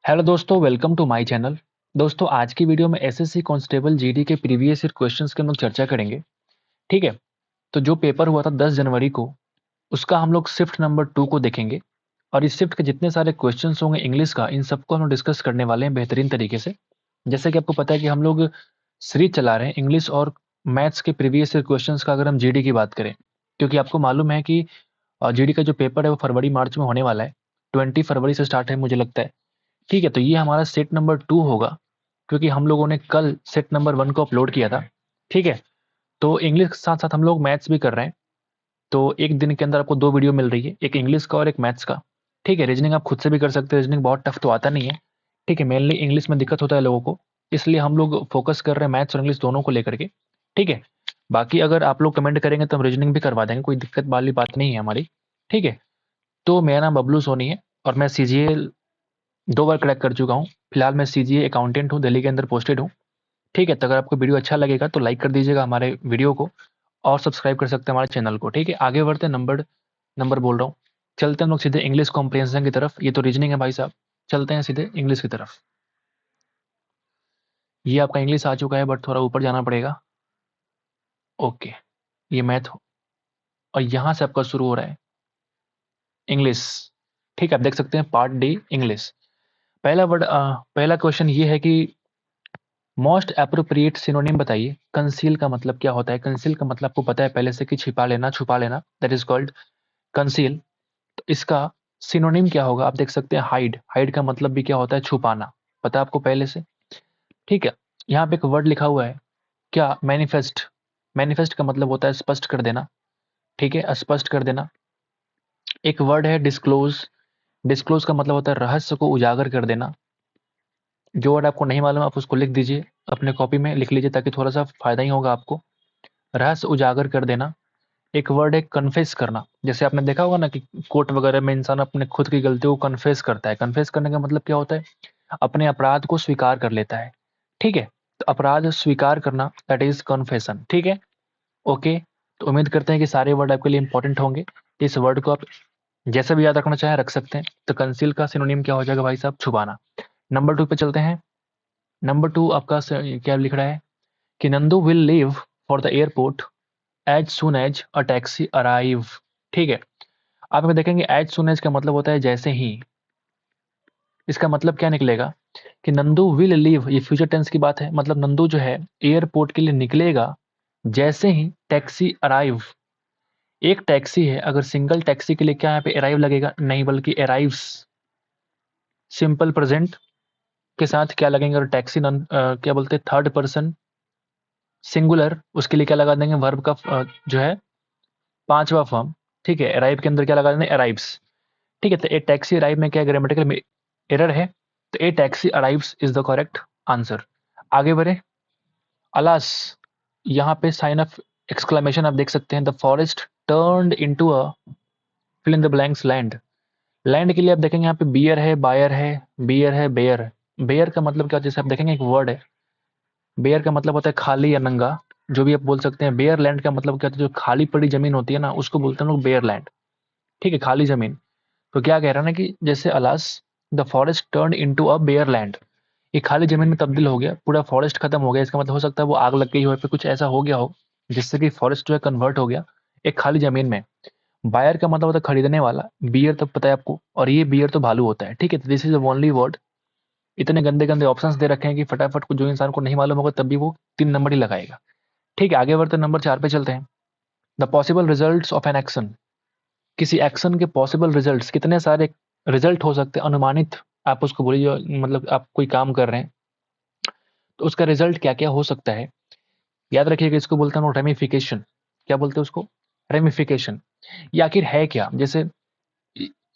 Hello दोस्तों, welcome to my channel. दोस्तों, आज की वीडियो में एसएससी कांस्टेबल जीडी के प्रीवियस ईयर क्वेश्चंस के हम लोग चर्चा करेंगे। ठीक है। तो जो पेपर हुआ था 10 जनवरी को, उसका हम लोग शिफ्ट नंबर 2 को देखेंगे। और इस शिफ्ट के जितने सारे क्वेश्चंस होंगे इंग्लिश का, इन सबको हम लोग डिस्कस करने वाले हैं बेहतरीन तरीके से। जैसे कि आपको पता है कि हम लोग सीरीज चला रहे हैं इंग्लिश और मैथ्स के प्रीवियस ईयर क्वेश्चंस का, अगर हम जीडी की बात करें। क्योंकि आपको मालूम है कि जीडी का जो पेपर है वो फरवरी मार्च में होने वाला है। 20 फरवरी से स्टार्ट है मुझे लगता है। ठीक है, तो ये हमारा सेट नंबर 2 होगा, क्योंकि हम लोगों ने कल सेट नंबर 1 को अपलोड किया था। ठीक है। तो इंग्लिश के साथ साथ हम लोग मैथ्स भी कर रहे हैं। तो एक दिन के अंदर आपको 2 वीडियो मिल रही है, एक इंग्लिश का और एक मैथ्स का। ठीक है। रीजनिंग आप खुद से भी कर सकते हैं, रीजनिंग बहुत टफ तो आता नहीं है। ठीक है, मेनली इंग्लिश में दिक्कत होता है लोगों को, इसलिए हम लोग फोकस कर रहे हैं मैथ्स और इंग्लिश दोनों को लेकर के। ठीक है। बाकी अगर आप लोग कमेंट करेंगे तो हम रीजनिंग भी करवा देंगे, कोई दिक्कत वाली बात नहीं है हमारी। ठीक है। तो मेरा नाम बबलू सोनी है और मैं सीजीएल 2 बार क्रैक कर चुका हूँ। फिलहाल मैं सीजीए अकाउंटेंट हूँ, दिल्ली के अंदर पोस्टेड हूँ। ठीक है। तो अगर आपको वीडियो अच्छा लगेगा तो लाइक कर दीजिएगा हमारे वीडियो को, और सब्सक्राइब कर सकते हैं हमारे चैनल को। ठीक है, आगे बढ़ते हैं। नंबर नंबर बोल रहा हूँ। चलते हैं हम लोग सीधे इंग्लिश कॉम्प्रिहेंशन की तरफ। ये तो रीजनिंग है भाई साहब, चलते हैं सीधे इंग्लिश की तरफ। ये आपका इंग्लिश आ चुका है, बट थोड़ा ऊपर जाना पड़ेगा। ओके। ये मैथ, और यहाँ से आपका शुरू हो रहा है इंग्लिश। ठीक है, आप देख सकते हैं पार्ट डी इंग्लिश। पहला क्वेश्चन ये है कि मोस्ट एप्रोप्रिएट सिनोनिम बताइए। कंसील का मतलब क्या होता है? कंसील का मतलब आपको पता है पहले से कि छिपा लेना, छुपा लेना, दैट इज कॉल्ड कंसील। तो इसका सिनोनिम क्या होगा? आप देख सकते हैं हाइड। हाइड का मतलब भी क्या होता है? छुपाना। पता है आपको पहले से? ठीक है। यहाँ पे एक वर्ड लिखा हुआ है, क्या? मैनिफेस्ट। मैनिफेस्ट का मतलब होता है स्पष्ट कर देना। ठीक है, स्पष्ट कर देना। एक वर्ड है डिस्क्लोज। डिस्क्लोज का मतलब होता है रहस्य को उजागर कर देना। जो वर्ड आपको नहीं मालूम आप उसको लिख दीजिए, अपने कॉपी में लिख लीजिए, ताकि थोड़ा सा फायदा ही होगा आपको। रहस्य उजागर कर देना। एक वर्ड है कन्फेस करना। जैसे आपने देखा होगा ना कि कोर्ट वगैरह में इंसान अपने खुद की गलतियों को कन्फेस करता है। कन्फेस करने का मतलब क्या होता है? अपने अपराध को स्वीकार कर लेता है। ठीक है। तो अपराध स्वीकार करना, दैट इज कन्फेशन। ठीक है। ओके। तो उम्मीद करते हैं कि सारे वर्ड आपके लिए इंपॉर्टेंट होंगे। इस वर्ड को आप जैसे भी याद रखना चाहें रख सकते हैं। तो कंसील का सिनोनिम क्या हो जाएगा भाई साहब? छुपाना। नंबर 2 पे चलते हैं। नंबर 2 आपका क्या लिख रहा है कि Nandu will leave for the airport as soon as a taxi arrive. ठीक है। आप यहाँ देखेंगे एज सुन एज का मतलब होता है जैसे ही। इसका मतलब क्या निकलेगा कि नंदू विल लीव, ये फ्यूचर टेंस की बात है, मतलब नंदू जो है एयरपोर्ट के लिए निकलेगा जैसे ही टैक्सी अराइव। एक टैक्सी है, अगर सिंगल टैक्सी के लिए क्या यहाँ पे अराइव लगेगा? नहीं, बल्कि अराइव्स। सिंपल प्रेजेंट के साथ क्या लगेंगे? और टैक्सी क्या बोलते हैं, थर्ड पर्सन सिंगुलर, उसके लिए क्या लगा देंगे? वर्ब का जो है पांचवा फॉर्म। ठीक है। अराइव के अंदर क्या लगा देंगे? अराइव्स। ठीक है। तो ए टैक्सी अराइव में क्या ग्रामेटिकल एरर है? तो a taxi arrives is the correct answer. आगे बढ़े। अलास, यहाँ पे साइन ऑफ एक्सक्लेमेशन आप देख सकते हैं। The forest turned into a fill in the blanks land. Land के लिए आप देखेंगे यहाँ पे बियर है, बायर है, बियर है, बेयर है। बेयर का मतलब क्या? जैसे आप देखेंगे एक वर्ड है, बेयर का मतलब होता है खाली या नंगा, जो भी आप बोल सकते हैं। बेयर लैंड का मतलब क्या होता है? जो खाली पड़ी जमीन होती है ना, उसको बोलते हैं लोग बेयर लैंड। ठीक है, खाली जमीन। तो क्या कह रहा है ना कि जैसे alas the forest turn into a bare land, ये खाली जमीन में तब्दील हो गया, पूरा फॉरेस्ट खत्म हो गया। इसका मतलब हो सकता है वो आग लग गई हो, या फिर कुछ ऐसा हो गया हो जिससे कि फॉरेस्ट जो है कन्वर्ट हो गया एक खाली जमीन में। बायर का मतलब होता है खरीदने वाला। बियर तो पता है आपको, और ये बियर तो भालू होता है। ठीक है। This is only word. इतने गंदे गंदे ऑप्शंस दे रखे हैं कि फटाफट को जो इंसान को नहीं मालूम होगा तब भी वो 3 नंबर ही लगाएगा। ठीक है, आगे बढ़ते नंबर 4 पे चलते हैं। The possible results of an action. किसी एक्शन के पॉसिबल रिजल्ट्स, कितने सारे रिजल्ट हो सकते हैं अनुमानित, आप उसको बोलिए, मतलब आप कोई काम कर रहे हैं तो उसका रिजल्ट क्या क्या हो सकता है। याद रखिएगा, इसको बोलते हैं रेमिफिकेशन। क्या बोलते हैं उसको? रेमिफिकेशन। ये आखिर है क्या? जैसे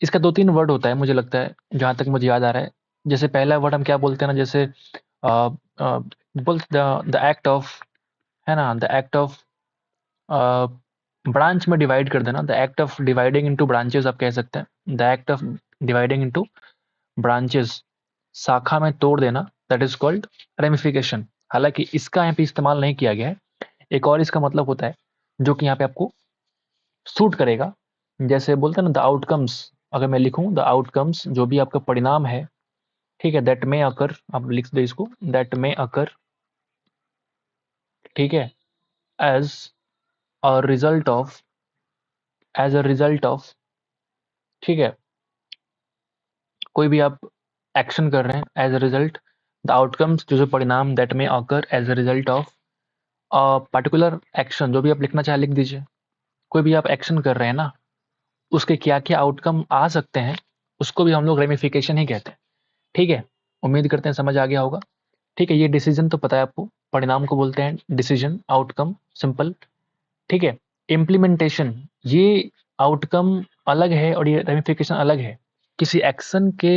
इसका 2-3 वर्ड होता है मुझे लगता है, जहां तक मुझे याद आ रहा है। जैसे पहला वर्ड हम क्या बोलते हैं ना, जैसे बोलते द एक्ट ऑफ, है ना, द एक्ट ऑफ ब्रांच में डिवाइड कर देना, the act of dividing into branches आप कह सकते हैं। The act of dividing into branches, शाखा में तोड़ देना, दैट इज कॉल्ड रेमिफिकेशन। हालांकि इसका यहाँ पे इस्तेमाल नहीं किया गया है। एक और इसका मतलब होता है जो कि यहाँ पे आपको सूट करेगा। जैसे बोलते हैं ना द आउटकम्स, अगर मैं लिखूं द आउटकम्स, जो भी आपका परिणाम है, ठीक है, दैट मे अकर, आप लिख दो इसको, दैट मे अकर, ठीक है, as a result of, as a result of, ठीक है, कोई भी आप एक्शन कर रहे हैं, as a result the outcomes, जो परिणाम, that may occur as a result of particular action, जो भी आप लिखना चाहे लिख दीजिए। कोई भी आप एक्शन कर रहे हैं ना, उसके क्या क्या आउटकम आ सकते हैं, उसको भी हम लोग रेमिफिकेशन ही कहते हैं। ठीक है, उम्मीद करते हैं समझ आ गया होगा। ठीक है, ये डिसीजन तो पता है आपको, परिणाम को बोलते हैं डिसीजन, आउटकम, सिंपल। ठीक है, इम्प्लीमेंटेशन, ये आउटकम अलग है और ये रेमिफिकेशन अलग है। किसी एक्शन के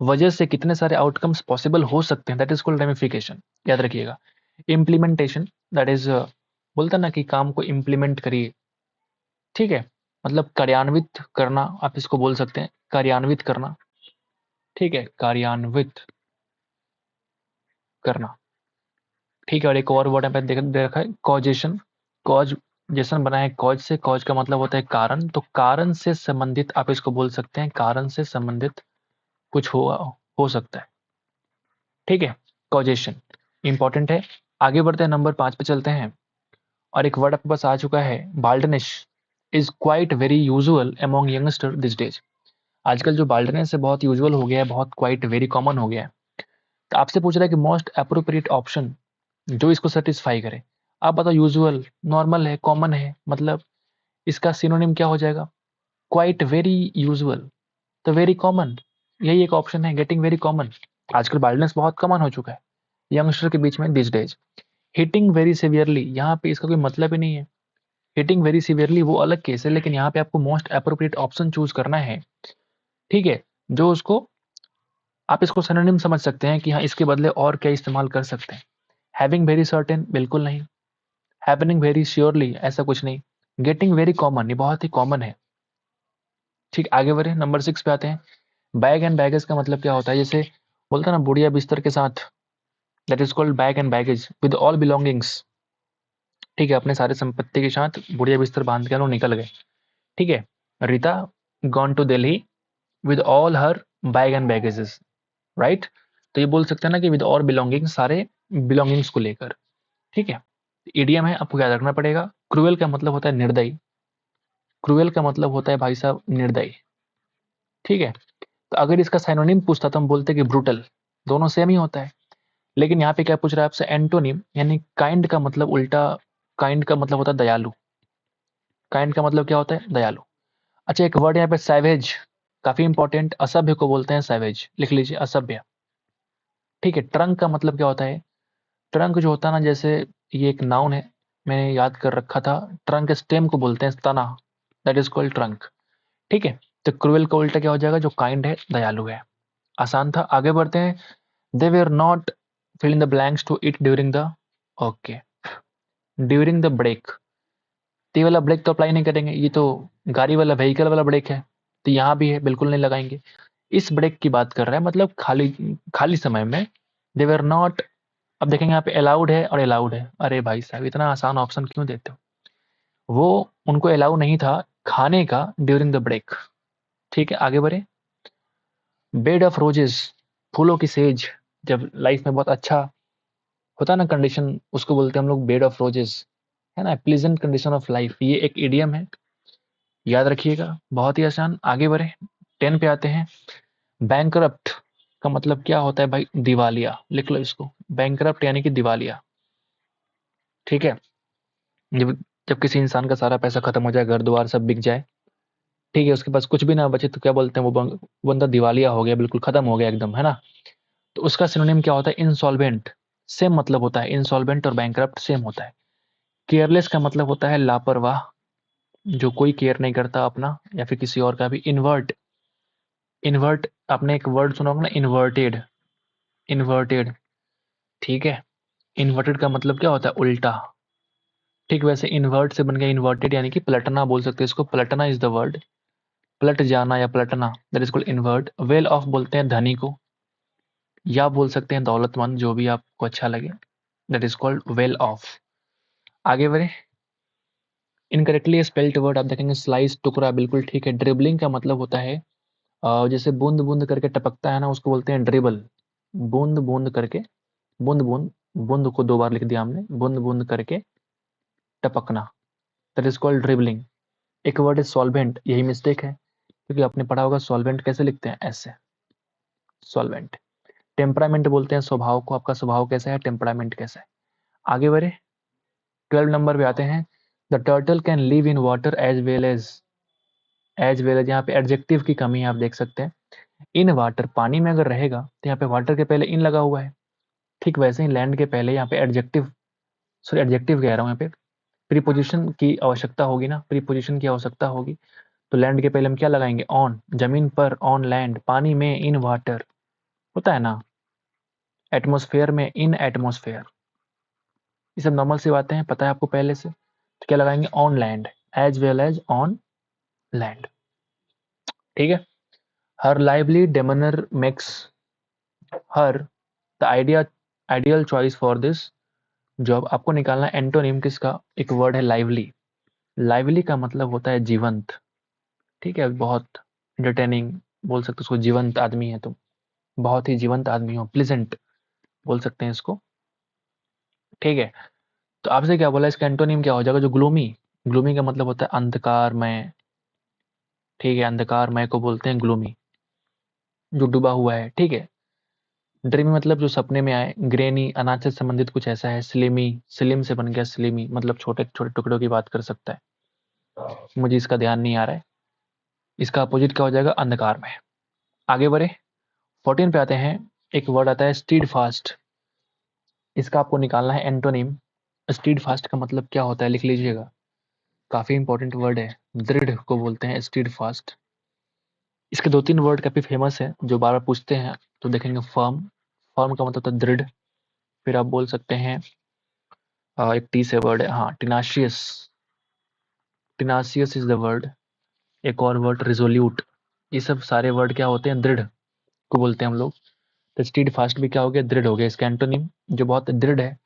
वजह से कितने सारे आउटकम्स पॉसिबल हो सकते हैं, दैट इज कॉल्ड रेमिफिकेशन, याद रखिएगा। इम्प्लीमेंटेशन दैट इज, बोलता ना कि काम को इम्प्लीमेंट करिए, ठीक है, मतलब कार्यान्वित करना, आप इसको बोल सकते हैं, कार्यान्वित करना, ठीक है, कार्यान्वित करना। ठीक है, और एक और वर्ड यहाँ पे दे रखा है, कॉजेशन, कॉज, जेसन बना है कॉज से, कॉज का मतलब होता है कारण, तो कारण से संबंधित आप इसको बोल सकते हैं, कारण से संबंधित कुछ हो सकता है। ठीक है, कॉजेशन इंपॉर्टेंट है। आगे बढ़ते हैं, नंबर 5 पे चलते हैं, और एक वर्ड आपके पास आ चुका है, baldness is quite very usual among youngster this days. आजकल जो बाल्डनेस है बहुत यूजुअल हो गया है, बहुत क्वाइट वेरी कॉमन हो गया है। तो आपसे पूछ रहा है कि मोस्ट अप्रोप्रिएट ऑप्शन जो इसको सेटिस्फाई करे। आप बताओ, यूजुअल, नॉर्मल है, कॉमन है, मतलब इसका सिनोनिम क्या हो जाएगा? क्वाइट वेरी यूजुअल, तो वेरी कॉमन, यही एक ऑप्शन है, गेटिंग वेरी कॉमन। आजकल बाल्डनेस बहुत कॉमन हो चुका है यंगस्टर के बीच में this days. Hitting very severely, यहाँ पे इसका कोई मतलब ही नहीं है। हिटिंग वेरी सिवियरली वो अलग केस है, लेकिन यहाँ पे आपको मोस्ट अप्रोप्रिएट ऑप्शन चूज करना है, ठीक है, जो उसको, आप इसको सिनोनिम समझ सकते हैं कि हाँ इसके बदले और क्या इस्तेमाल कर सकते हैं। हैविंग वेरी सर्टेन, बिल्कुल नहीं। हैपनिंग वेरी श्योरली, ऐसा कुछ नहीं। गेटिंग वेरी कॉमन, ये बहुत ही कॉमन है। ठीक, आगे बढ़े, नंबर 6 पे आते हैं। बैग एंड बैगेज का मतलब क्या होता है? जैसे बोलते हैं ना, बुढ़िया बिस्तर के साथ, that is called bag and baggage with all belongings. ठीक है, अपने सारे संपत्ति के साथ बुढ़िया बिस्तर बांध के हम लोग निकल गए। ठीक है, Rita gone to Delhi with all her bag and baggages, right. तो ये बोल सकते हैं ना कि विद ऑल बिलोंगिंग्स, सारे बिलोंगिंग्स को लेकर। ठीक है, इडियम है, आपको याद रखना पड़ेगा। क्रूएल का मतलब होता है निर्दयी, क्रूएल का मतलब होता है भाई साहब निर्दयी। ठीक है, तो अगर इसका साइनोनिम पूछता तो हम बोलते कि ब्रूटल, दोनों सेम ही होता है। लेकिन यहाँ पे क्या पूछ रहा है आपसे? एंटोनिम, यानी काइंड का मतलब उल्टा, काइंड का मतलब होता है दयालु। काइंड का मतलब क्या होता है? दयालु। अच्छा, एक वर्ड यहाँ पे सैवेज, काफी इंपॉर्टेंट, असभ्य को बोलते हैं सैवेज, लिख लीजिए असभ्य। ठीक है, ट्रंक का मतलब क्या होता है? ट्रंक जो होता है ना, जैसे ये एक नाउन है, मैंने याद कर रखा था, ट्रंक स्टेम को बोलते हैं तना, दैट इज कॉल्ड ट्रंक। ठीक है, तो क्रूएल का उल्टा क्या हो जाएगा? जो काइंड है, दयालु है। आसान था, आगे बढ़ते हैं। They were not fill in the blanks to it during the, okay, during the break. तो ये वाला ब्रेक तो अप्लाई नहीं करेंगे, ये तो गाड़ी वाला, व्हीकल वाला ब्रेक है, तो यहाँ भी है, बिल्कुल नहीं लगाएंगे। इस ब्रेक की बात कर रहा है, मतलब खाली खाली समय में। दे वेर नॉट, अब देखेंगे यहाँ पे अलाउड है और अलाउड है, अरे भाई साहब इतना आसान ऑप्शन क्यों देते हो? वो उनको अलाउ नहीं था खाने का ड्यूरिंग द ब्रेक। ठीक है, आगे बढ़े। बेड ऑफ रोजेस, फूलों की सेज, जब लाइफ में बहुत अच्छा होता है ना कंडीशन, उसको बोलते हैं हम लोग बेड ऑफ रोजेस, है ना, प्लीजेंट कंडीशन ऑफ लाइफ, ये एक इडियम है, याद रखिएगा, बहुत ही आसान। आगे बढ़े, 10 पे आते हैं। बैंकरप्ट का मतलब क्या होता है भाई? दिवालिया, लिख लो इसको, बैंकरप्ट यानी कि दिवालिया। ठीक है, जब जब किसी इंसान का सारा पैसा खत्म हो जाए, घर द्वार सब बिक जाए, ठीक है, उसके पास कुछ भी ना बचे, तो क्या बोलते हैं? वो बंदा दिवालिया हो गया, बिल्कुल खत्म हो गया एकदम, है ना। तो उसका सिनोनिम क्या होता है? इंसॉल्वेंट। सेम मतलब होता है, इंसॉल्वेंट और बैंकरप्ट सेम होता है। केयरलेस का मतलब होता है लापरवाह, जो कोई केयर नहीं करता अपना या फिर किसी और का भी। इन्वर्ट, इन्वर्ट, आपने एक वर्ड सुना होगा ना, इन्वर्टेड, इन्वर्टेड, ठीक है, इन्वर्टेड का मतलब क्या होता है? उल्टा। ठीक, वैसे इन्वर्ट से बन गया इन्वर्टेड, यानी कि पलटना बोल सकते हैं इसको, पलटना इज द वर्ड, पलट जाना या पलटना, that is called invert. Well of बोलते हैं धनी को, या बोल सकते हैं दौलतमंद, जो भी आपको अच्छा लगे, that is called well of. आगे बढ़े, इनकरेक्टली स्पेल्ड वर्ड आप देखेंगे स्लाइस, टुकड़ा, बिल्कुल ठीक है। ड्रिबलिंग का मतलब होता है जैसे बूंद बूंद करके टपकता है ना, उसको बोलते हैं ड्रिबल। बूंद बूंद करके, बूंद बूंद, बूंद को 2 बार लिख दिया हमने, बूंद बूंद करके टपकना, दैट इज कॉल्ड ड्रिबलिंग। एक वर्ड है सॉल्वेंट, यही मिस्टेक है, क्योंकि आपने पढ़ा होगा सॉल्वेंट कैसे लिखते हैं, ऐसे, सॉल्वेंट। टेम्परामेंट बोलते हैं स्वभाव को, आपका स्वभाव कैसा है, टेम्परामेंट कैसा है। आगे बढ़े, 12 नंबर पे आते हैं। The turtle can live in water as well as, यहाँ पे एडजेक्टिव की कमी है, आप देख सकते हैं। इन वाटर, पानी में अगर रहेगा तो यहाँ पे वाटर के पहले इन लगा हुआ है, ठीक वैसे ही लैंड के पहले यहाँ पे एडजेक्टिव, सॉरी एडजेक्टिव कह रहा हूँ, यहाँ पे प्रीपोजिशन की आवश्यकता होगी ना, प्रीपोजिशन की आवश्यकता होगी। तो लैंड के पहले हम क्या लगाएंगे, ऑन, जमीन पर, ऑन लैंड, पानी में, इन वाटर, होता है ना, एटमोस्फेयर में, इन एटमोस्फेयर। ये सब नॉर्मल सी बातें हैं, पता है आपको पहले से। तो क्या लगाएंगे, on land, as well as on land, ठीक है। Her lively demeanour makes her the ideal choice for this job. आपको निकालना एंटोनिम किसका, एक वर्ड है लाइवली। लाइवली का मतलब होता है जीवंत, ठीक है, बहुत एंटरटेनिंग बोल सकते हो उसको, जीवंत आदमी है तुम, बहुत ही जीवंत आदमी हो, प्लेजेंट बोल सकते हैं इसको, ठीक है। तो आपसे क्या बोला, इसका एंटोनिम क्या हो जाएगा, जो ग्लूमी, ग्लूमी का मतलब होता है अंधकारमय, ठीक है, अंधकारमय को बोलते हैं ग्लूमी, जो डूबा हुआ है, ठीक है। ड्रीमी मतलब जो सपने में आए, ग्रेनी अनाज से संबंधित कुछ ऐसा है, स्लिमी, स्लिम से बन गया स्लिमी, मतलब छोटे छोटे टुकड़ों की बात कर सकता है, मुझे इसका ध्यान नहीं आ रहा है। इसका अपोजिट क्या हो जाएगा, अंधकार में। आगे बढ़े, 14 पे आते हैं। एक वर्ड आता है स्टीड फास्ट, इसका आपको निकालना है एंटोनिम। स्टीड फास्ट का मतलब क्या होता है, लिख लीजिएगा, काफी इंपॉर्टेंट वर्ड है, दृढ़ को बोलते हैं स्टीड फास्ट। इसके 2-3 वर्ड काफी फेमस है जो बार बार पूछते हैं, तो देखेंगे फर्म, फर्म का मतलब होता है दृढ़। फिर आप बोल सकते हैं एक टी से वर्ड है, हाँ, टिनाशियस, टिनाशियस इज द वर्ड। एक और वर्ड रिजोल्यूट, ये सब सारे वर्ड क्या होते हैं, दृढ़ को बोलते हैं हम लोग। तो स्टीड फास्ट भी क्या हो गया, दृढ़ हो गया। इसका एंटोनिम जो बहुत दृढ़ है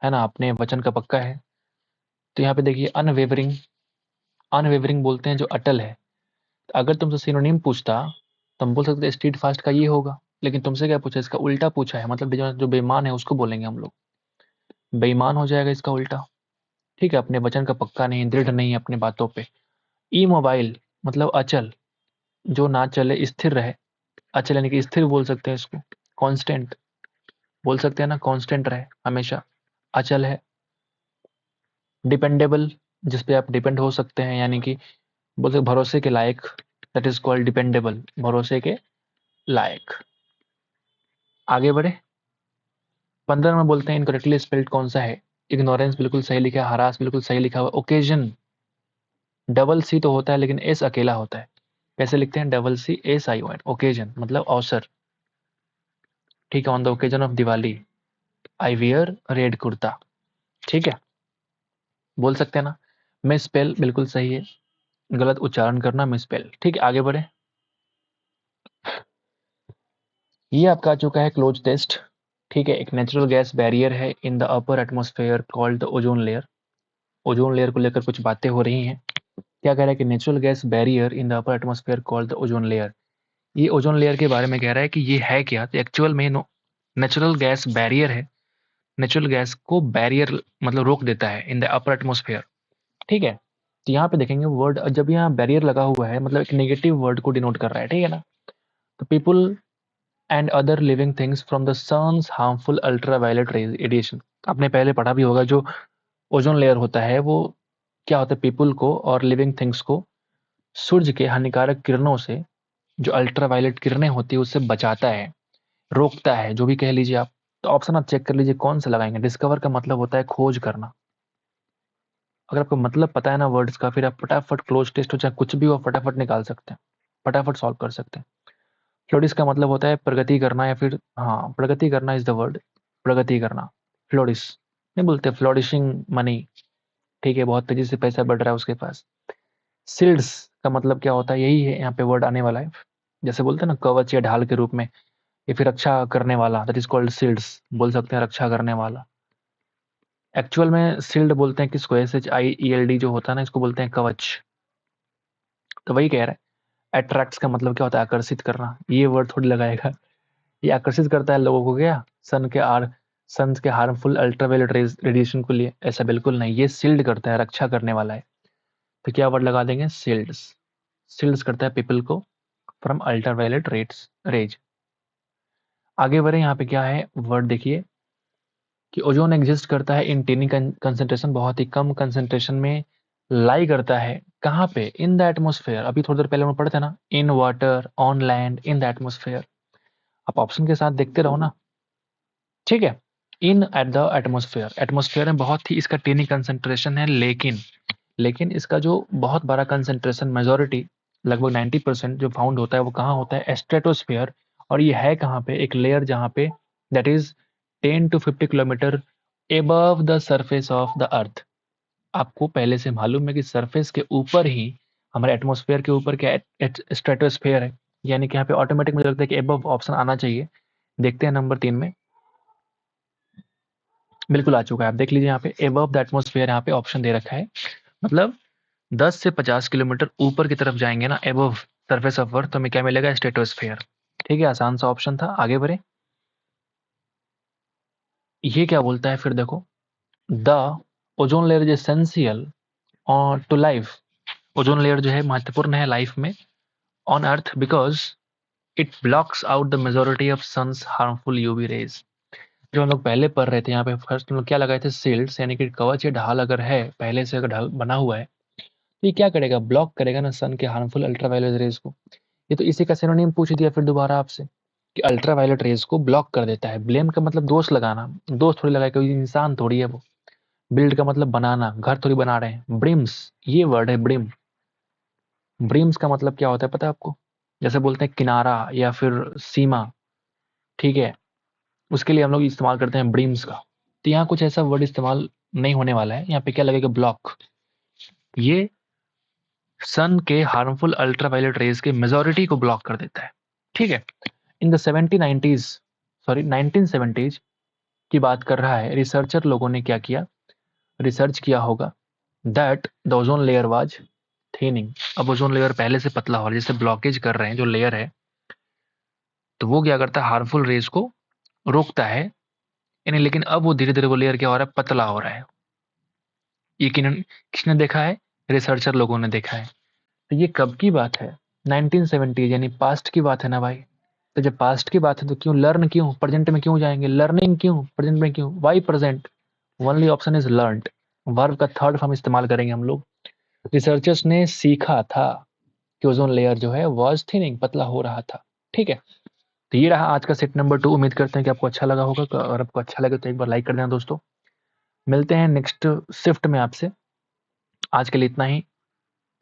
ना, अपने वचन का पक्का है। तो यहाँ पे देखिए अनवेवरिंग, अनवेवरिंग बोलते हैं जो अटल है। तो अगर तुमसे सिनोनिम पूछता तो हम बोल सकते स्टीड फास्ट का ये होगा, लेकिन तुमसे क्या पूछा, इसका उल्टा पूछा है, मतलब जो बेईमान है उसको बोलेंगे हम लोग, बेईमान हो जाएगा इसका उल्टा, ठीक है, अपने वचन का पक्का नहीं, दृढ़ नहीं अपने बातों पे। ई मोबाइल मतलब अचल, जो ना चले, स्थिर रहे, अचल यानी कि स्थिर बोल सकते हैं इसको। कांस्टेंट बोल सकते हैं ना, कांस्टेंट रहे हमेशा, अचल है। डिपेंडेबल, जिस पे आप डिपेंड हो सकते हैं, यानी कि बोल सकते भरोसे के लायक, दैट इज कॉल्ड डिपेंडेबल, भरोसे के लायक। आगे बढ़े, 15 में बोलते हैं इनकरेक्टली स्पेल्ड कौन सा है, इग्नोरेंस बिल्कुल सही लिखा है, हरास बिल्कुल सही लिखा हुआ, ओकेजन डबल सी तो होता है लेकिन एस अकेला होता है, कैसे लिखते हैं, double C S I O N, occasion मतलब अवसर, ठीक है। On the occasion of Diwali I wear red kurta, ठीक है, बोल सकते हैं ना। मिस स्पेल बिल्कुल सही है, गलत उच्चारण करना मिस स्पेल, ठीक है। आगे बढ़े, ये आपका आ चुका है क्लोज टेस्ट, ठीक है। एक नेचुरल गैस बैरियर है in the upper atmosphere called the ozone layer, ozone layer को लेकर कुछ बातें हो रही हैं। क्या कह रहा है कि natural gas barrier in the upper atmosphere called the ozone layer, ये ओजोन लेयर के बारे में कह रहा है कि ये है क्या, तो एक्चुअल में नेचुरल गैस बैरियर है, नेचुरल गैस को बैरियर मतलब रोक देता है इन द अपर एटमॉस्फेयर, ठीक है। तो यहाँ पे देखेंगे वर्ड, जब यहाँ बैरियर लगा हुआ है मतलब एक नेगेटिव वर्ड को डिनोट कर रहा है, ठीक है ना। तो people and other living things from the sun's harmful ultraviolet radiation, आपने पहले पढ़ा भी होगा, जो ओजोन लेयर होता है वो क्या होता है, पीपुल को और लिविंग थिंग्स को सूर्य के हानिकारक किरणों से, जो अल्ट्रावायलेट किरणें होती है उससे बचाता है, रोकता है, जो भी कह लीजिए आप। तो ऑप्शन आप चेक कर लीजिए कौन सा लगाएंगे। डिस्कवर का मतलब होता है खोज करना, अगर आपको मतलब पता है ना वर्ड्स का, फिर आप फटाफट क्लोज टेस्ट हो चाहे कुछ भी हो फटाफट निकाल सकते हैं, फटाफट सॉल्व कर सकते हैं। फ्लोरिस का मतलब होता है प्रगति करना, या फिर हाँ, प्रगति करना इज द वर्ड, प्रगति करना, फ्लोरिस नहीं बोलते, फ्लोरिशिंग मनी, ठीक है, बहुत तेजी से पैसा बढ़ रहा है उसके पास। सील्ड्स का मतलब क्या होता है, यही है यहाँ पे वर्ड आने वाला है, जैसे बोलते हैं ना कवच या ढाल के रूप में, या फिर रक्षा करने वाला, दैट इज कॉल्ड सील्ड्स, बोल सकते हैं रक्षा करने वाला। एक्चुअल में सील्ड बोलते हैं किसको, SHIELD जो होता है ना, इसको बोलते हैं कवच। तो वही कह रहा है, अट्रैक्ट्स का मतलब क्या होता है? आकर्षित करना। ये वर्ड थोड़ी लगाएगा। ये आकर्षित करता है लोगों को क्या? सन के हार्मफुल अल्ट्रावायलेट रेडिएशन को लिए? ऐसा बिल्कुल नहीं। ये शील्ड करता है, रक्षा करने वाला है। तो क्या वर्ड लगा देंगे? शील्ड्स। शील्ड्स करता है पीपल को फ्रॉम अल्ट्रावायलेट रेज। आगे बढ़े, यहाँ पे क्या है वर्ड देखिए कि ओजोन एग्जिस्ट करता है इन टेनी कंसेंट्रेशन, बहुत ही कम कंसेंट्रेशन में लाई करता है। कहाँ पे? In the atmosphere. अभी थोड़ी देर पहले हम पढ़े थे ना, in water, on land, in the atmosphere. आप ऑप्शन के साथ देखते रहो ना, ठीक है। इन एट द एटमोस्फेयर, एटमोस्फेयर में बहुत ही इसका टेनी कंसेंट्रेशन है, लेकिन इसका जो बहुत बड़ा कंसेंट्रेशन, मेजोरिटी लगभग 90% जो फाउंड होता है वो कहाँ होता है? स्ट्रेटोस्फेयर। और ये है कहाँ पे? एक लेयर जहाँ पे that is 10 to 50 kilometre above the surface of the earth. आपको पहले से मालूम है कि सरफेस के ऊपर ही, हमारे एटमोस्फेयर के ऊपर क्या स्ट्रेटोस्फेयर है, यानी कि यहाँ पे ऑटोमेटिक मुझे लगता है कि एबव ऑप्शन आना चाहिए। देखते हैं नंबर 3 में, बिल्कुल आ चुका है। आप देख लीजिए यहाँ पे एबव द एटमोस्फेयर, यहाँ पे ऑप्शन दे रखा है। मतलब 10 से 50 किलोमीटर ऊपर की तरफ जाएंगे ना, एबव सरफेस ऑफ अर्थ, तो हमें क्या मिलेगा? स्ट्रेटोस्फेयर। ठीक है, आसान सा ऑप्शन था। आगे बढ़े, ये क्या बोलता है फिर देखो, the ozone layer is essential और टू लाइफ। ओजोन लेयर जो है महत्वपूर्ण है लाइफ में, on earth, because it blocks out the majority of sun's harmful UV rays. जो हम लोग पहले पढ़ रहे थे, यहाँ पे फर्स्ट हम लोग क्या लगाए थे? शील्ड्स, यानी कि कवच या ढाल अगर है पहले से, अगर ढाल बना हुआ है तो ये क्या करेगा? ब्लॉक करेगा ना सन के हार्मफुल अल्ट्रावायलेट रेज को। ये तो इसी का सिनोनिम पूछ दिया फिर दोबारा आपसे कि अल्ट्रावायलेट रेज को ब्लॉक कर देता है। ब्लेम का मतलब दोष लगाना, दोष थोड़ी लगाए, कोई इंसान थोड़ी है वो। बिल्ड का मतलब बनाना, घर थोड़ी बना रहे हैं। ब्रिम्स, ये वर्ड है ब्रिम। ब्रिम्स का मतलब क्या होता है पता है आपको? जैसे बोलते हैं किनारा या फिर सीमा, ठीक है, उसके लिए हम लोग इस्तेमाल करते हैं ब्रिम्स का। तो यहाँ कुछ ऐसा वर्ड इस्तेमाल नहीं होने वाला है। यहाँ पे क्या लगेगा? ब्लॉक। ये सन के हार्मफुल अल्ट्रावायलेट रेज के मेजोरिटी को ब्लॉक कर देता है, ठीक है। इन द 1970s की बात कर रहा है। रिसर्चर लोगों ने क्या किया? रिसर्च किया होगा that the ozone layer was thinning. अब ओजोन लेयर पहले से पतला हो रहा है, जैसे ब्लॉकेज कर रहे हैं जो लेयर है, तो वो क्या करता है? हार्मफुल रेज को रोकता है, यानी, लेकिन अब वो धीरे धीरे वो लेयर क्या हो रहा है? पतला हो रहा है। ये किसने देखा है? रिसर्चर लोगों ने देखा है। तो ये कब की बात है? 1970, यानी पास्ट की बात है ना भाई। तो जब पास्ट की बात है तो क्यों लर्न, क्यों प्रेजेंट में क्यों जाएंगे? लर्निंग क्यों प्रेजेंट में, क्यों why present? Only option is learned. Verb का थर्ड फॉर्म इस्तेमाल करेंगे हम लोग। रिसर्चर्स ने सीखा था कि ओजोन लेयर जो है वाज थिनिंग, पतला हो रहा था, ठीक है। तो ये रहा आज का सेट नंबर 2। उम्मीद करते हैं कि आपको अच्छा लगा होगा। अगर आपको अच्छा लगे तो एक बार लाइक कर देना दोस्तों। मिलते हैं नेक्स्ट शिफ्ट में आपसे। आज के लिए इतना ही।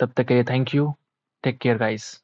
तब तक के लिए thank you. Take care guys.